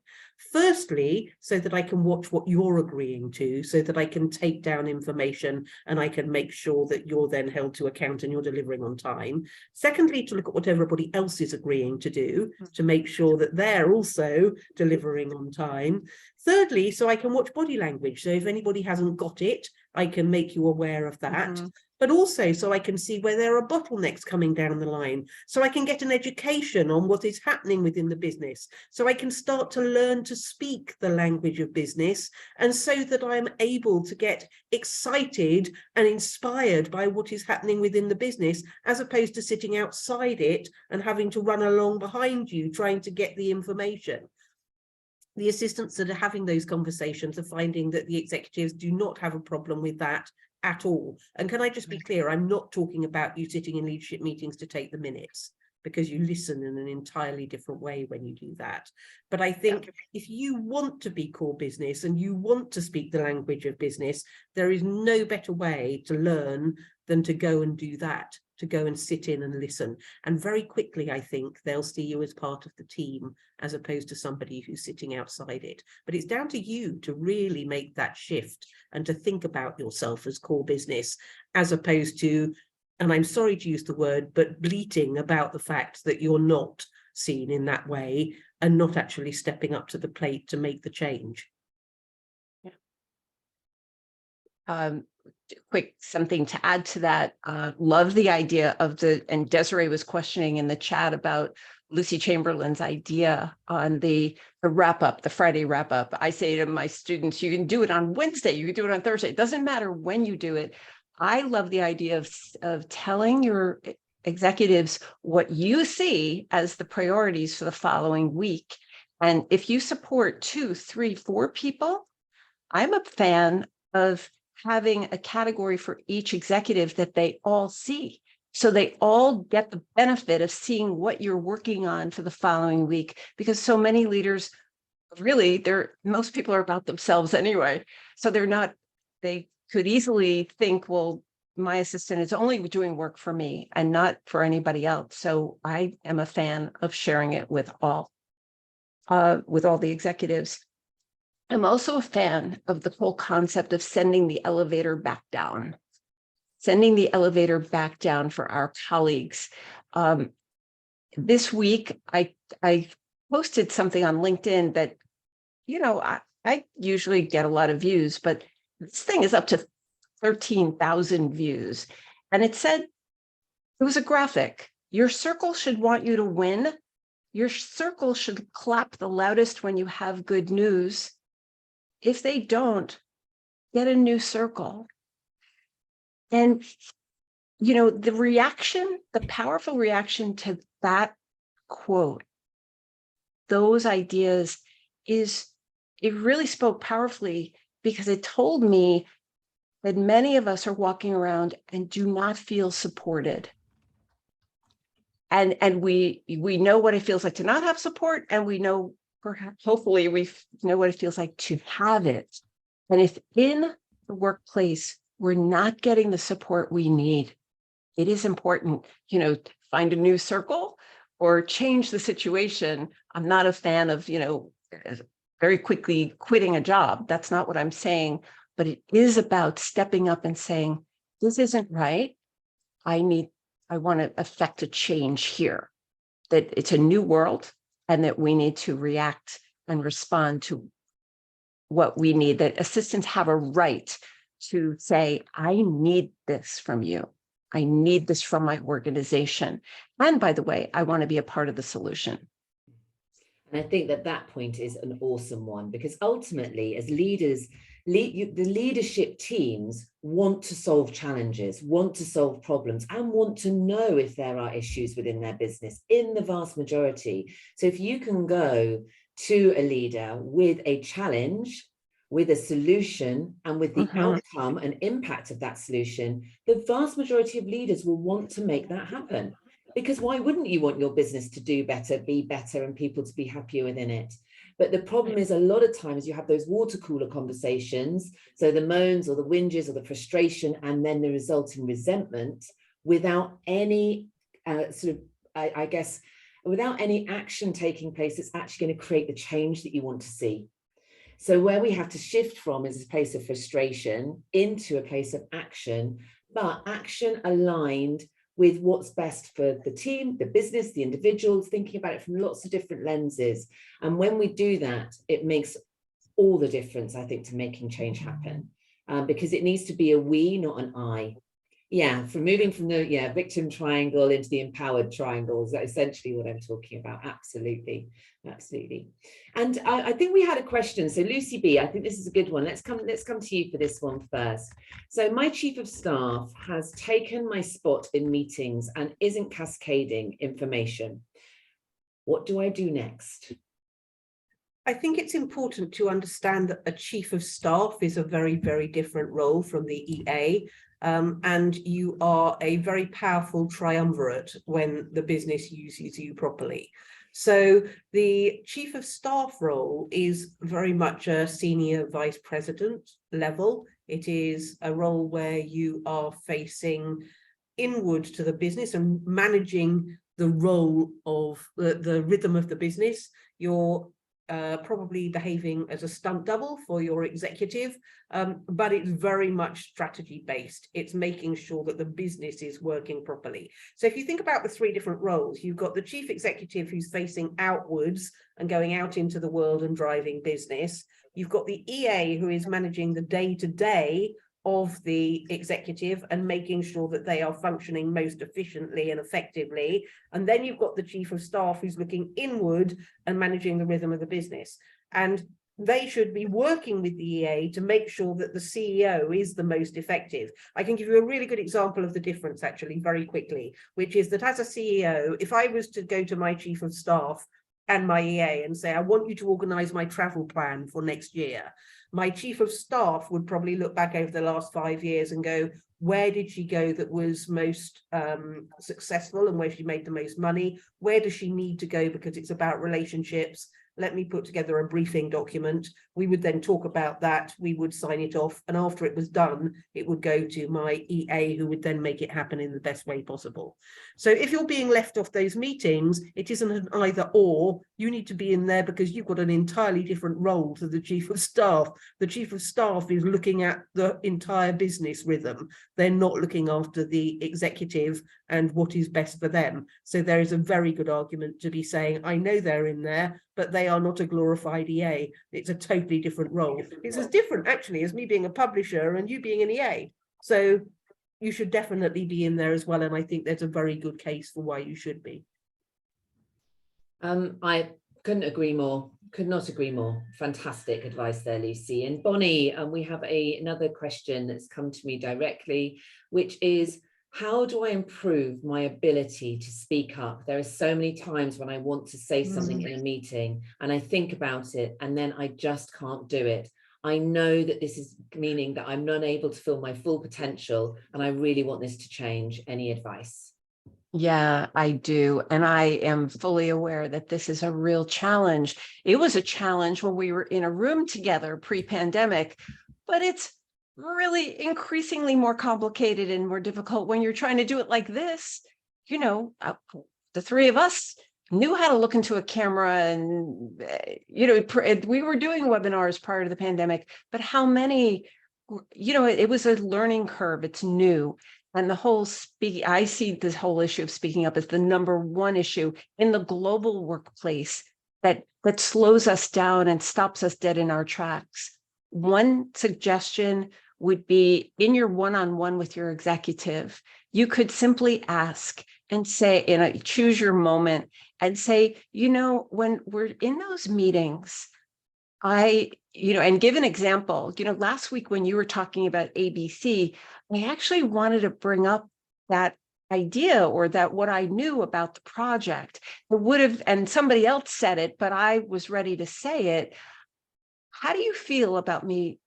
Firstly, so that I can watch what you're agreeing to, so that I can take down information and I can make sure that you're then held to account and you're delivering on time. Secondly, to look at what everybody else is agreeing to do, to make sure that they're also delivering on time. Thirdly, so I can watch body language. So if anybody hasn't got it, I can make you aware of that. But also so I can see where there are bottlenecks coming down the line, so I can get an education on what is happening within the business, so I can start to learn to speak the language of business, and so that I'm able to get excited and inspired by what is happening within the business, as opposed to sitting outside it and having to run along behind you trying to get the information. The assistants that are having those conversations are finding that the executives do not have a problem with that at all. And can I just be clear, I'm not talking about you sitting in leadership meetings to take the minutes, because you listen in an entirely different way when you do that. But I think if you want to be core business and you want to speak the language of business, there is no better way to learn than to go and do that, to go and sit in and listen. And very quickly, I think they'll see you as part of the team, as opposed to somebody who's sitting outside it. But it's down to you to really make that shift and to think about yourself as core business, as opposed to, and I'm sorry to use the word, but bleating about the fact that you're not seen in that way and not actually stepping up to the plate to make the change. Quick something to add to that. Love the idea of and Desiree was questioning in the chat about Lucy Chamberlain's idea on the wrap up, the Friday wrap up. I say to my students, you can do it on Wednesday, you can do it on Thursday. It doesn't matter when you do it. I love the idea of telling your executives what you see as the priorities for the following week. And if you support 2, 3, 4 people, I'm a fan of having a category for each executive that they all see. So they all get the benefit of seeing what you're working on for the following week, because so many leaders, really, most people are about themselves anyway. So they could easily think, well, my assistant is only doing work for me and not for anybody else. So I am a fan of sharing it with all the executives. I'm also a fan of the whole concept of sending the elevator back down. Sending the elevator back down for our colleagues. This week, I posted something on LinkedIn that, I usually get a lot of views, but this thing is up to 13,000 views. And it said, it was a graphic. Your circle should want you to win. Your circle should clap the loudest when you have good news. If they don't, get a new circle. And, the powerful reaction to that quote, those ideas it really spoke powerfully, because it told me that many of us are walking around and do not feel supported. And we know what it feels like to not have support, and we know, perhaps, hopefully, we know what it feels like to have it. And if in the workplace we're not getting the support we need, it is important, find a new circle or change the situation. I'm not a fan of, very quickly quitting a job. That's not what I'm saying, but it is about stepping up and saying, this isn't right. I want to affect a change here, that it's a new world and that we need to react and respond to what we need, that assistants have a right to say, I need this from you. I need this from my organization. And by the way, I want to be a part of the solution. And I think that point is an awesome one, because ultimately, as leaders, the leadership teams want to solve challenges, want to solve problems, and want to know if there are issues within their business in the vast majority. So if you can go to a leader with a challenge, with a solution, and with the outcome and impact of that solution, the vast majority of leaders will want to make that happen. Because why wouldn't you want your business to do better, be better, and people to be happier within it? But the problem is a lot of times you have those water cooler conversations, so the moans or the whinges or the frustration, and then the resulting resentment without any I guess, without any action taking place that's actually going to create the change that you want to see. So where we have to shift from is a place of frustration into a place of action, but action aligned with what's best for the team, the business, the individuals, thinking about it from lots of different lenses. And when we do that, it makes all the difference, I think, to making change happen, because it needs to be a we, not an I. Yeah, from moving from the victim triangle into the empowered triangle is essentially what I'm talking about. Absolutely, absolutely. And I think we had a question. So Lucy B, I think this is a good one. Let's come to you for this one first. So my chief of staff has taken my spot in meetings and isn't cascading information. What do I do next? I think it's important to understand that a chief of staff is a very, very different role from the EA. And you are a very powerful triumvirate when the business uses you properly. So the chief of staff role is very much a senior vice president level. It is a role where you are facing inward to the business and managing the role of the rhythm of the business. You're probably behaving as a stunt double for your executive, but it's very much strategy based. It's making sure that the business is working properly. So if you think about the three different roles, you've got the chief executive who's facing outwards and going out into the world and driving business. You've got the EA who is managing the day-to-day of the executive and making sure that they are functioning most efficiently and effectively. And then you've got the chief of staff who's looking inward and managing the rhythm of the business. And they should be working with the EA to make sure that the CEO is the most effective. I can give you a really good example of the difference actually very quickly, which is that as a CEO, if I was to go to my chief of staff and my EA and say, I want you to organize my travel plan for next year, my chief of staff would probably look back over the last 5 years and go, where did she go that was most successful and where she made the most money? Where does she need to go because it's about relationships? Let me put together a briefing document. We would then talk about that. We would sign it off. And after it was done, it would go to my EA, who would then make it happen in the best way possible. So if you're being left off those meetings, it isn't an either or. You need to be in there because you've got an entirely different role to the chief of staff. The chief of staff is looking at the entire business rhythm. They're not looking after the executive and what is best for them. So there is a very good argument to be saying, I know they're in there, but they are not a glorified EA. It's a totally different role. It's as different actually as me being a publisher and you being an EA. So you should definitely be in there as well. And I think there's a very good case for why you should be. I couldn't agree more. Could not agree more. Fantastic advice there, Lucy. And Bonnie, we have another question that's come to me directly, which is, how do I improve my ability to speak up? There are so many times when I want to say something in a meeting and I think about it and then I just can't do it. I know that this is meaning that I'm not able to fill my full potential and I really want this to change. Any advice? Yeah, I do. And I am fully aware that this is a real challenge. It was a challenge when we were in a room together pre-pandemic, but it's really increasingly more complicated and more difficult when you're trying to do it like this. You know, the three of us knew how to look into a camera and, you know, we were doing webinars prior to the pandemic, but how many, you know, it was a learning curve. It's new. And the whole I see this whole issue of speaking up as the number one issue in the global workplace that slows us down and stops us dead in our tracks. One suggestion would be in your one-on-one with your executive, you could simply ask and say, choose your moment and say, you know, when we're in those meetings, and give an example, last week when you were talking about ABC, I actually wanted to bring up that idea or that what I knew about the project. It would have, and somebody else said it, but I was ready to say it. How do you feel about me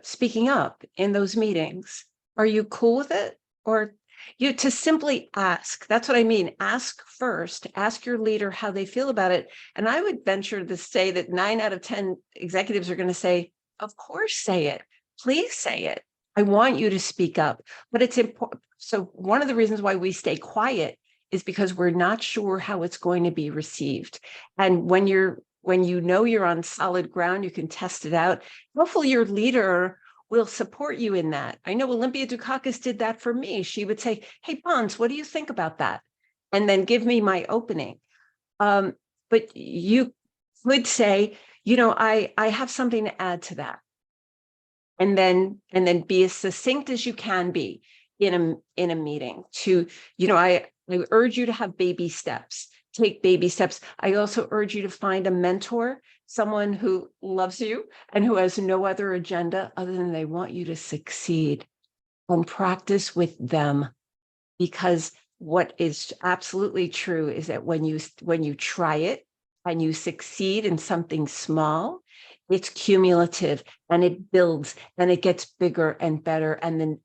speaking up in those meetings? Are you cool with it? Or, To simply ask. That's what I mean. Ask first, ask your leader how they feel about it. And I would venture to say that 9 out of 10 executives are going to say, of course, say it. Please say it. I want you to speak up. But it's important. So one of the reasons why we stay quiet is because we're not sure how it's going to be received. And when you know you're on solid ground, you can test it out. Hopefully your leader will support you in that. I know Olympia Dukakis did that for me. She would say, hey, Bonds, what do you think about that? And then give me my opening. But you could say, I have something to add to that. And then be as succinct as you can be in a meeting I urge you to have baby steps. Take baby steps. I also urge you to find a mentor, someone who loves you and who has no other agenda other than they want you to succeed, and practice with them. Because what is absolutely true is that when you try it and you succeed in something small, it's cumulative and it builds and it gets bigger and better. And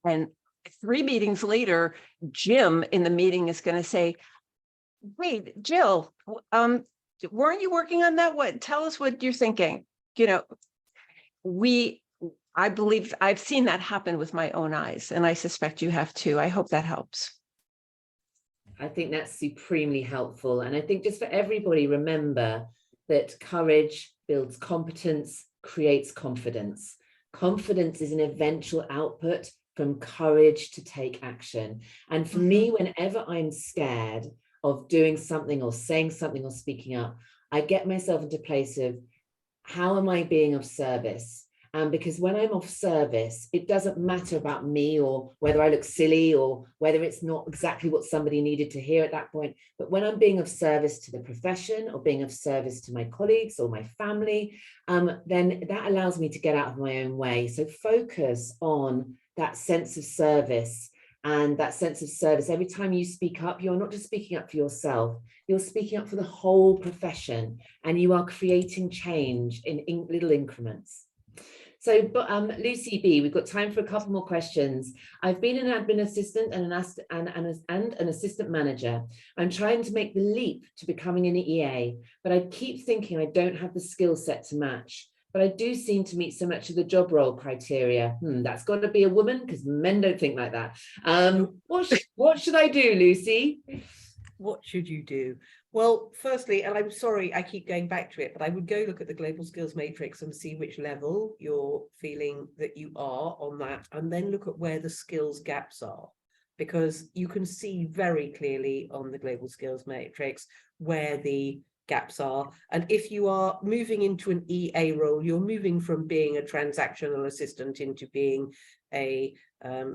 3 meetings later, Jim in the meeting is going to say, wait, Jill, weren't you working on that? Tell us what you're thinking. I believe I've seen that happen with my own eyes, and I suspect you have too. I hope that helps. I think that's supremely helpful. And I think just for everybody, remember that courage builds competence, creates confidence. Confidence is an eventual output from courage to take action. And for me, whenever I'm scared of doing something or saying something or speaking up, I get myself into a place of, how am I being of service? Because when I'm of service, it doesn't matter about me or whether I look silly or whether it's not exactly what somebody needed to hear at that point. But when I'm being of service to the profession or being of service to my colleagues or my family, then that allows me to get out of my own way. So focus on that sense of service. And that sense of service, every time you speak up, you're not just speaking up for yourself, you're speaking up for the whole profession, and you are creating change in little increments. So, Lucy B, we've got time for a couple more questions. I've been an admin assistant and an assistant manager. I'm trying to make the leap to becoming an EA, but I keep thinking I don't have the skill set to match. But I do seem to meet so much of the job role criteria. That's got to be a woman, because men don't think like that. What should I do, Lucy? What should you do? Well, firstly, and I'm sorry, I keep going back to it, but I would go look at the Global Skills Matrix and see which level you're feeling that you are on that, and then look at where the skills gaps are, because you can see very clearly on the Global Skills Matrix where the gaps are. And if you are moving into an EA role, you're moving from being a transactional assistant into being a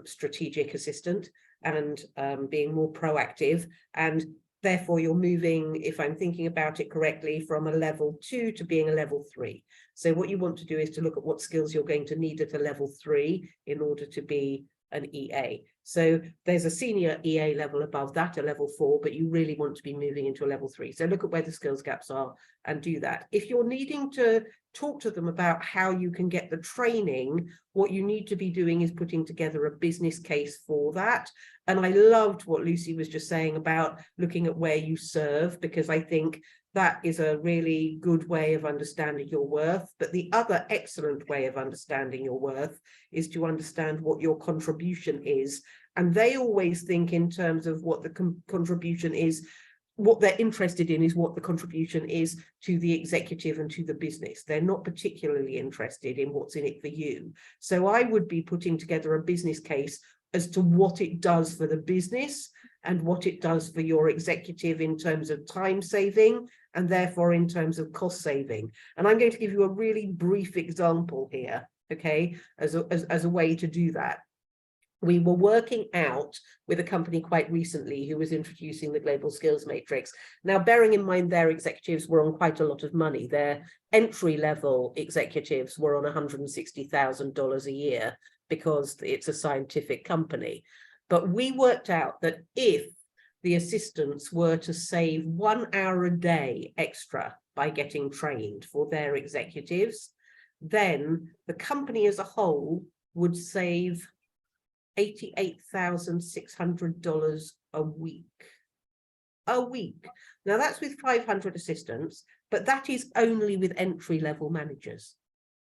strategic assistant and being more proactive. And therefore you're moving, if I'm thinking about it correctly, from a level 2 to being a level 3. So what you want to do is to look at what skills you're going to need at a level 3 in order to be an EA. So there's a senior EA level above that, a level 4, but you really want to be moving into a level 3. So look at where the skills gaps are and do that. If you're needing to talk to them about how you can get the training, what you need to be doing is putting together a business case for that. And I loved what Lucy was just saying about looking at where you serve, because I think that is a really good way of understanding your worth. But the other excellent way of understanding your worth is to understand what your contribution is. And they always think in terms of what the contribution is. What they're interested in is what the contribution is to the executive and to the business. They're not particularly interested in what's in it for you. So I would be putting together a business case as to what it does for the business and what it does for your executive in terms of time saving and therefore in terms of cost saving. And I'm going to give you a really brief example here, okay, as a way to do that. We were working out with a company quite recently who was introducing the Global Skills Matrix. Now, bearing in mind their executives were on quite a lot of money. Their entry-level executives were on $160,000 a year because it's a scientific company. But we worked out that if the assistants were to save 1 hour a day extra by getting trained for their executives, then the company as a whole would save $88,600 a week. A week. Now that's with 500 assistants, but that is only with entry-level managers.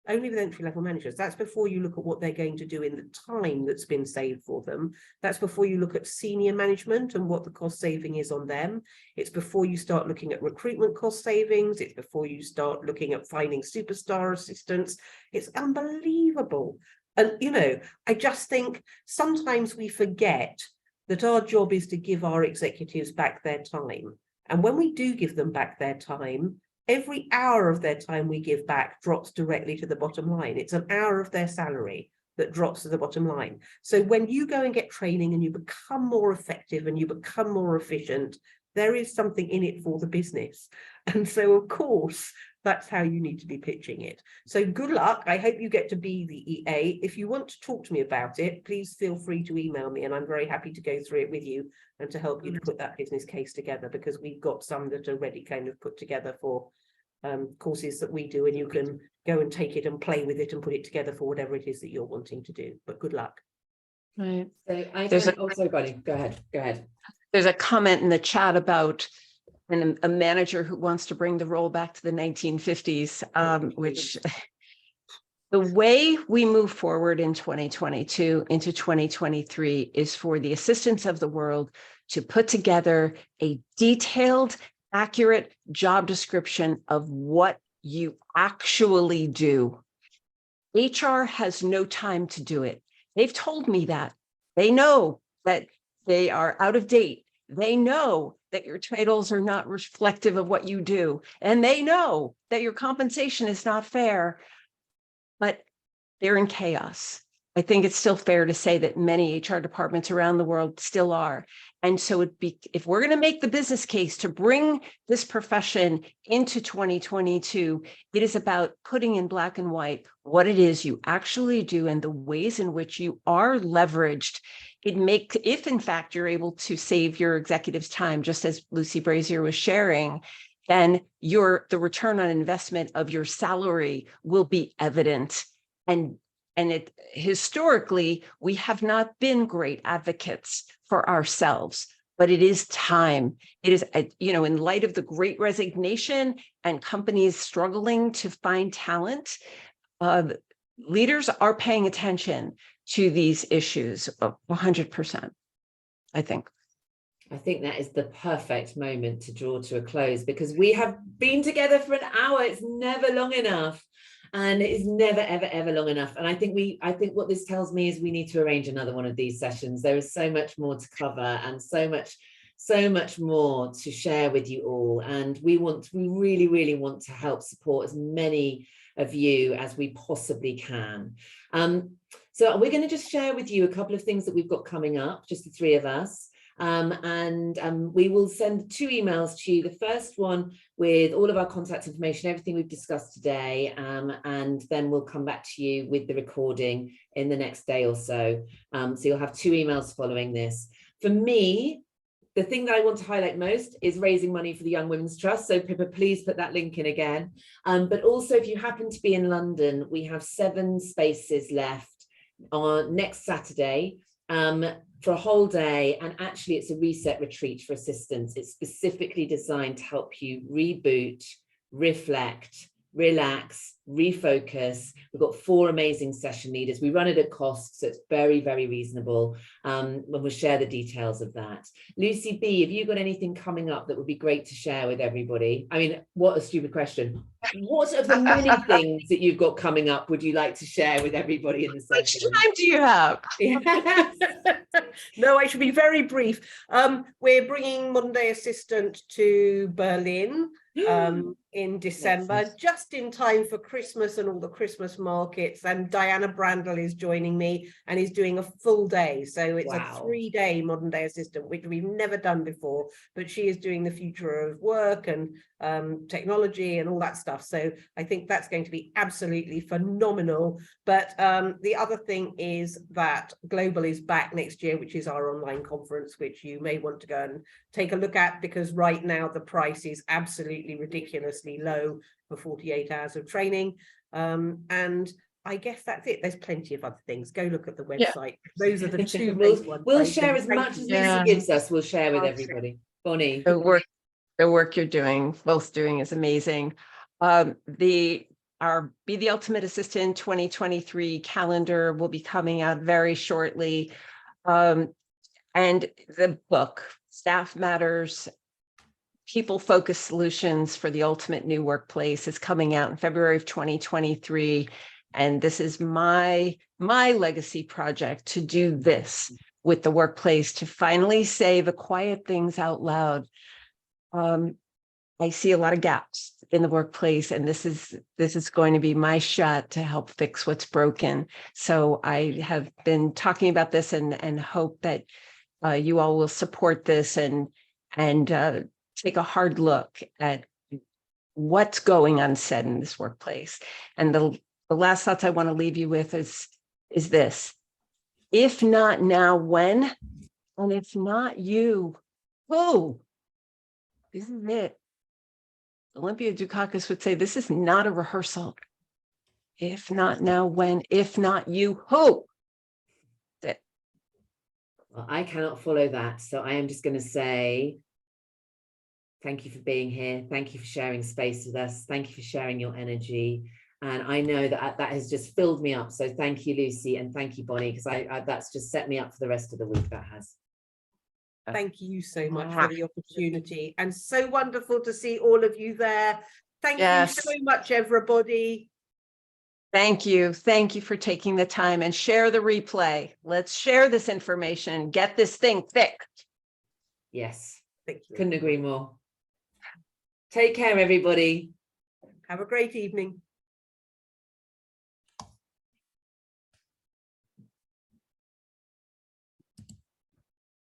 Only with entry-level managers. That's before you look at what they're going to do in the time that's been saved for them. That's before you look at senior management and what the cost saving is on them. It's before you start looking at recruitment cost savings. It's before you start looking at finding superstar assistants. It's unbelievable. And, you know, I just think sometimes we forget that our job is to give our executives back their time. And when we do give them back their time, every hour of their time we give back drops directly to the bottom line. It's an hour of their salary that drops to the bottom line. So when you go and get training and you become more effective and you become more efficient, there is something in it for the business. And so, of course, that's how you need to be pitching it. So good luck. I hope you get to be the EA. If you want to talk to me about it, please feel free to email me, and I'm very happy to go through it with you and to help you to put that business case together, because we've got some that are already kind of put together for courses that we do, and you can go and take it and play with it and put it together for whatever it is that you're wanting to do. But good luck. Right. So I There's find, also, Bonnie, go ahead. There's a comment in the chat about a manager who wants to bring the role back to the 1950s, which the way we move forward in 2022 into 2023 is for the assistants of the world to put together a detailed, accurate job description of what you actually do. HR has no time to do it. They've told me that. They know that they are out of date. They know that your titles are not reflective of what you do. And they know that your compensation is not fair, but they're in chaos. I think it's still fair to say that many HR departments around the world still are. And so if we're going to make the business case to bring this profession into 2022, it is about putting in black and white what it is you actually do and the ways in which you are leveraged. If in fact you're able to save your executives time, just as Lucy Brazier was sharing, then the return on investment of your salary will be evident. And historically, we have not been great advocates for ourselves, but it is time. It is, in light of the Great Resignation and companies struggling to find talent, leaders are paying attention to these issues 100%, I think. I think that is the perfect moment to draw to a close, because we have been together for an hour. It's never long enough. And it is never, ever, ever long enough. And I think what this tells me is we need to arrange another one of these sessions. There is so much more to cover and so much more to share with you all. And we really, really want to help support as many of you as we possibly can. So we're going to just share with you a couple of things that we've got coming up, just the three of us. We will send 2 emails to you. The first one with all of our contact information, everything we've discussed today, and then we'll come back to you with the recording in the next day or so. So you'll have 2 emails following this. For me, the thing that I want to highlight most is raising money for the Young Women's Trust. So Pippa, please put that link in again. But also, if you happen to be in London, we have 7 spaces left on next Saturday. For a whole day, and actually it's a reset retreat for assistants. It's specifically designed to help you reboot, reflect, relax, refocus. We've got 4 amazing session leaders. We run it at cost, so it's very, very reasonable. When we'll share the details of that. Lucy B, have you got anything coming up that would be great to share with everybody? I mean, what a stupid question. What of the many things that you've got coming up would you like to share with everybody in the session? How much time do you have? No, I should be very brief. We're bringing Modern Day Assistant to Berlin in December, just in time for Christmas and all the Christmas markets. And Diana Brandel is joining me and is doing a full day. So it's a 3-day Modern Day Assistant, which we've never done before, but she is doing the future of work and technology and all that stuff. So I think that's going to be absolutely phenomenal. But the other thing is that Global is back next year, which is our online conference, which you may want to go and take a look at, because right now the price is absolutely ridiculously low for 48 hours of training. And I guess that's it. There's plenty of other things. Go look at the Yeah. website. Those are the two We'll, main ones. we'll I share think. as Thank much you. as Yeah. Lucy gives us. We'll share with Okay. everybody. Bonnie. The work you're doing, both doing, is amazing. Our Be the Ultimate Assistant 2023 calendar will be coming out very shortly. And the book, Staff Matters, People-Focused Solutions for the Ultimate New Workplace, is coming out in February of 2023. And this is my legacy project, to do this with the workplace, to finally say the quiet things out loud. I see a lot of gaps in the workplace, and this is going to be my shot to help fix what's broken. So I have been talking about this and hope that you all will support this and take a hard look at what's going unsaid in this workplace. And the last thoughts I want to leave you with is this: if not now, when? And if not you, who? This is it. Olympia Dukakis would say, this is not a rehearsal. If not now, when? If not you, who? That's it. Well, I cannot follow that. So I am just going to say, thank you for being here. Thank you for sharing space with us. Thank you for sharing your energy. And I know that that has just filled me up. So thank you, Lucy. And thank you, Bonnie, because that's just set me up for the rest of the week. That has. Thank you so much for the opportunity, and so wonderful to see all of you there. Thank you so much, everybody. Thank you. Thank you for taking the time, and share the replay. Let's share this information. Get this thing fixed. Yes. Thank you. Couldn't agree more. Take care, everybody. Have a great evening.